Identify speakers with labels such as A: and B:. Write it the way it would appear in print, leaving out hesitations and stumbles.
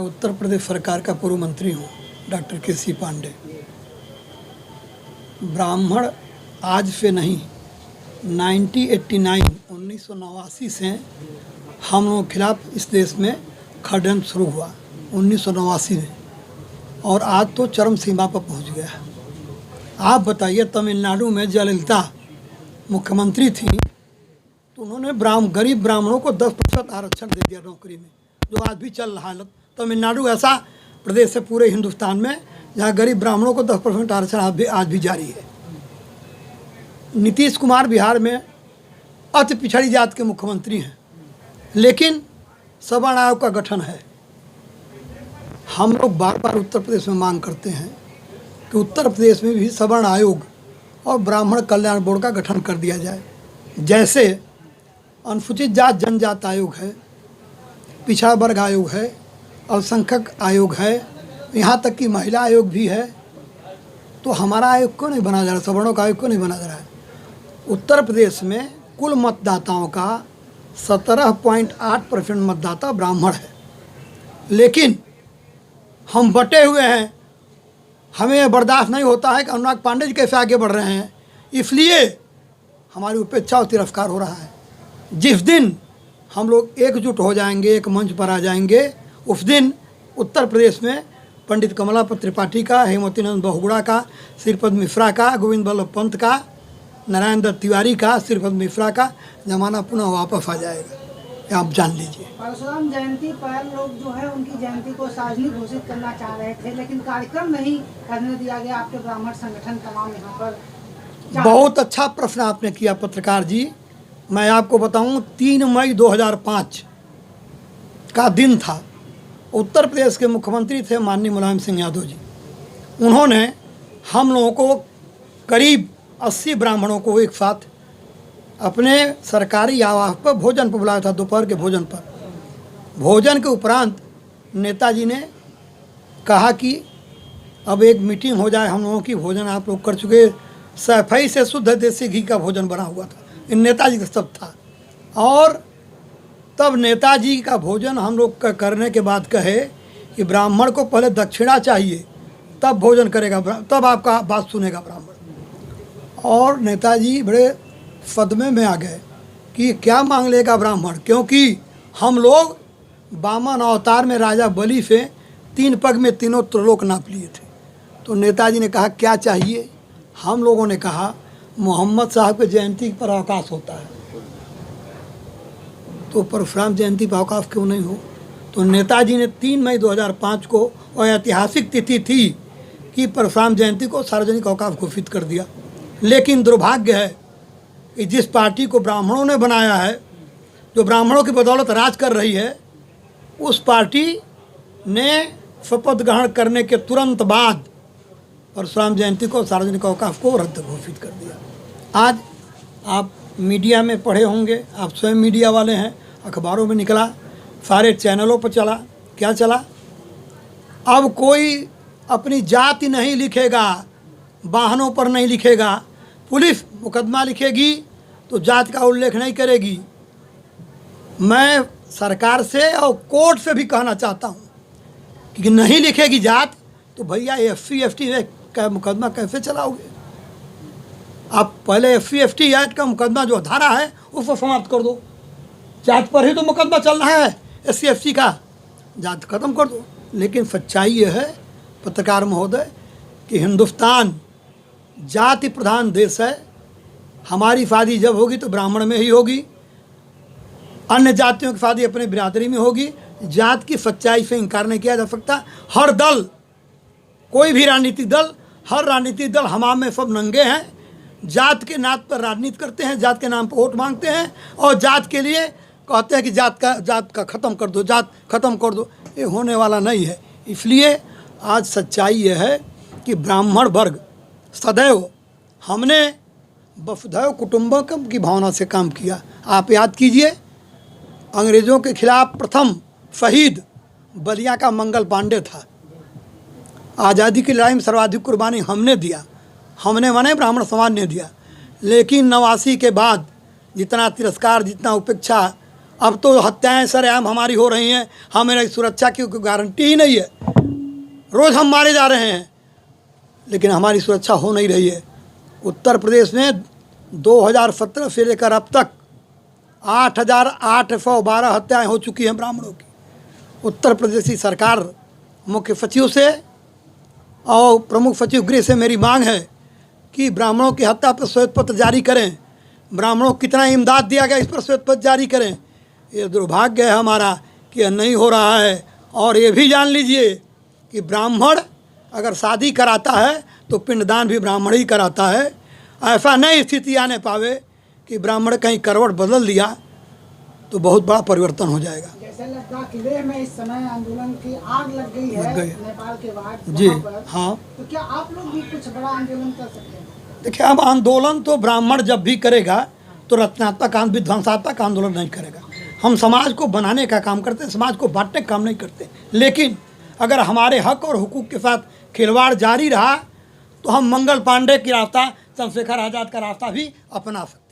A: उत्तर प्रदेश सरकार का पूर्व मंत्री हूँ, डॉक्टर के.सी. पांडे। ब्राह्मण आज से नहीं, 1989 से हम लोगों के खिलाफ इस देश में षड्यंत्र शुरू हुआ 1989 में, और आज तो चरम सीमा पर पहुंच गया है। आप बताइए, तमिलनाडु में जयललिता मुख्यमंत्री थी तो उन्होंने गरीब ब्राह्मणों को 10% आरक्षण दे दिया नौकरी में, जो आज भी चल रहा है। तमिलनाडु ऐसा प्रदेश है पूरे हिंदुस्तान में जहाँ गरीब ब्राह्मणों को 10% आरक्षण आज भी जारी है। नीतीश कुमार बिहार में अति पिछड़ी जात के मुख्यमंत्री हैं, लेकिन सवर्ण आयोग का गठन है। हम लोग बार बार उत्तर प्रदेश में मांग करते हैं कि उत्तर प्रदेश में भी सवर्ण आयोग और ब्राह्मण कल्याण बोर्ड का गठन कर दिया जाए। जैसे अनुसूचित जात जनजात आयोग है, पिछड़ा वर्ग आयोग है, अल्पसंख्यक आयोग है, यहाँ तक कि महिला आयोग भी है। तो हमारा आयोग क्यों नहीं बना जा रहा, सवर्णों का आयोग क्यों नहीं बना जा रहा है? उत्तर प्रदेश में कुल मतदाताओं का 17.8% मतदाता ब्राह्मण है, लेकिन हम बटे हुए हैं। हमें बर्दाश्त नहीं होता है कि अनुराग पांडे जी कैसे आगे बढ़ रहे हैं, इसलिए हमारी उपेक्षा और तिरस्कार हो रहा है। जिस दिन हम लोग एकजुट हो जाएंगे, एक मंच पर आ जाएंगे, उस दिन उत्तर प्रदेश में पंडित कमलापत त्रिपाठी का, हेमवती नंदन बहुगुणा का, श्रीपद मिश्रा का, गोविंद बल्लभ पंत का, नारायण दत्त तिवारी का, श्रीपद मिश्रा का जमाना पुनः वापस आ जाएगा, आप जान लीजिए।
B: परशुराम जयंती पर लोग जो है उनकी जयंती को सार्वजनिक घोषित करना चाह रहे थे, लेकिन कार्यक्रम नहीं करने दिया गया। आपके ब्राह्मण संगठन तमाम यहाँ पर।
A: बहुत अच्छा प्रश्न आपने किया पत्रकार जी। मैं आपको बताऊं, 3 मई 2005 का दिन था। उत्तर प्रदेश के मुख्यमंत्री थे माननीय मुलायम सिंह यादव जी। उन्होंने हम लोगों को करीब 80 ब्राह्मणों को एक साथ अपने सरकारी आवास पर भोजन पर बुलाया था, दोपहर के भोजन पर। भोजन के उपरांत नेताजी ने कहा कि अब एक मीटिंग हो जाए हम लोगों की, भोजन आप लोग कर चुके, सफाई से शुद्ध देसी घी का भोजन बना हुआ था, इन नेताजी का सब था। और तब नेताजी का भोजन हम लोग करने के बाद कहे कि ब्राह्मण को पहले दक्षिणा चाहिए, तब भोजन करेगा, तब आपका बात सुनेगा ब्राह्मण। और नेताजी बड़े सदमे में आ गए कि क्या मांग लेगा ब्राह्मण, क्योंकि हम लोग वामन अवतार में राजा बलि से 3 पग में तीनों त्रिलोक नाप लिए थे। तो नेताजी ने कहा क्या चाहिए? हम लोगों ने कहा मोहम्मद साहब के जयंती पर अवकाश होता है, तो परशुराम जयंती पर अवकाश क्यों नहीं हो? तो नेताजी ने 3 मई 2005 को, और ऐतिहासिक तिथि थी, कि परशुराम जयंती को सार्वजनिक अवकाश घोषित कर दिया। लेकिन दुर्भाग्य है कि जिस पार्टी को ब्राह्मणों ने बनाया है, जो ब्राह्मणों की बदौलत राज कर रही है, उस पार्टी ने शपथ ग्रहण करने के तुरंत बाद परशुराम जयंती को सार्वजनिक अवकाश को रद्द घोषित कर दिया। आज आप मीडिया में पढ़े होंगे, आप स्वयं मीडिया वाले हैं, अखबारों में निकला, सारे चैनलों पर चला। क्या चला? अब कोई अपनी जाति नहीं लिखेगा, वाहनों पर नहीं लिखेगा, पुलिस मुकदमा लिखेगी तो जात का उल्लेख नहीं करेगी। मैं सरकार से और कोर्ट से भी कहना चाहता हूँ कि नहीं लिखेगी जात तो भैया SC ST का मुकदमा कैसे चलाओगे? आप पहले SC ST एक्ट का मुकदमा जो धारा है उसको समाप्त कर दो। जात पर ही तो मुकदमा चल रहा है SC ST का, जात खत्म कर दो। लेकिन सच्चाई ये है पत्रकार महोदय कि हिंदुस्तान जाति प्रधान देश है। हमारी शादी जब होगी तो ब्राह्मण में ही होगी, अन्य जातियों की शादी अपने बिरादरी में होगी। जात की सच्चाई से इनकार नहीं किया जा सकता। हर दल, कोई भी राजनीतिक दल, हर राजनीतिक दल हमाम में सब नंगे हैं, जात के नाम पर राजनीति करते हैं, जात के नाम पर वोट मांगते हैं और जात के लिए कहते हैं कि जात का ख़त्म कर दो, जात ख़त्म कर दो। ये होने वाला नहीं है। इसलिए आज सच्चाई यह है कि ब्राह्मण वर्ग सदैव, हमने वसुधैव कुटुंबकम की भावना से काम किया। आप याद कीजिए, अंग्रेज़ों के खिलाफ प्रथम शहीद बलिया का मंगल पांडे था। आज़ादी की लड़ाई में सर्वाधिक कुर्बानी हमने दिया, हमने माने ब्राह्मण समाज ने दिया। लेकिन 89 के बाद जितना तिरस्कार, जितना उपेक्षा अब तो हत्याएं सरेआम हमारी हो रही हैं, हमें सुरक्षा की कोई गारंटी ही नहीं है। रोज़ हम मारे जा रहे हैं, लेकिन हमारी सुरक्षा हो नहीं रही है। उत्तर प्रदेश में 2017 से लेकर अब तक 8,812 हत्याएं हो चुकी हैं ब्राह्मणों की। उत्तर प्रदेश की सरकार, मुख्य सचिव से और प्रमुख सचिव गृह से मेरी मांग है कि ब्राह्मणों की हत्या पर श्वेत पत्र जारी करें। ब्राह्मणों को कितना इमदाद दिया गया, इस पर श्वेत पत्र जारी करें। ये दुर्भाग्य है हमारा कि यह नहीं हो रहा है। और ये भी जान लीजिए कि ब्राह्मण अगर शादी कराता है तो पिंडदान भी ब्राह्मण ही कराता है। ऐसा नहीं स्थिति आने पावे कि ब्राह्मण कहीं करवट बदल दिया तो बहुत बड़ा परिवर्तन हो जाएगा।
B: जैसे लद्दाख लेह में इस समय आंदोलन की आग लग गई है नेपाल के बाद
A: जी
B: वहाँ पर,
A: हाँ।
B: तो क्या आप लोग भी कुछ बड़ा आंदोलन कर सकते हैं?
A: देखिए, अब आंदोलन तो ब्राह्मण जब भी करेगा तो रचनात्मक विध्वंसात्मक आंदोलन नहीं करेगा। हम समाज को बनाने का काम करते हैं, समाज को बांटने का काम नहीं करते। लेकिन अगर हमारे हक और हुकूक के साथ खिलवाड़ जारी रहा तो हम मंगल पांडे की रास्ता, चंद्रशेखर आज़ाद का रास्ता भी अपना सकते हैं।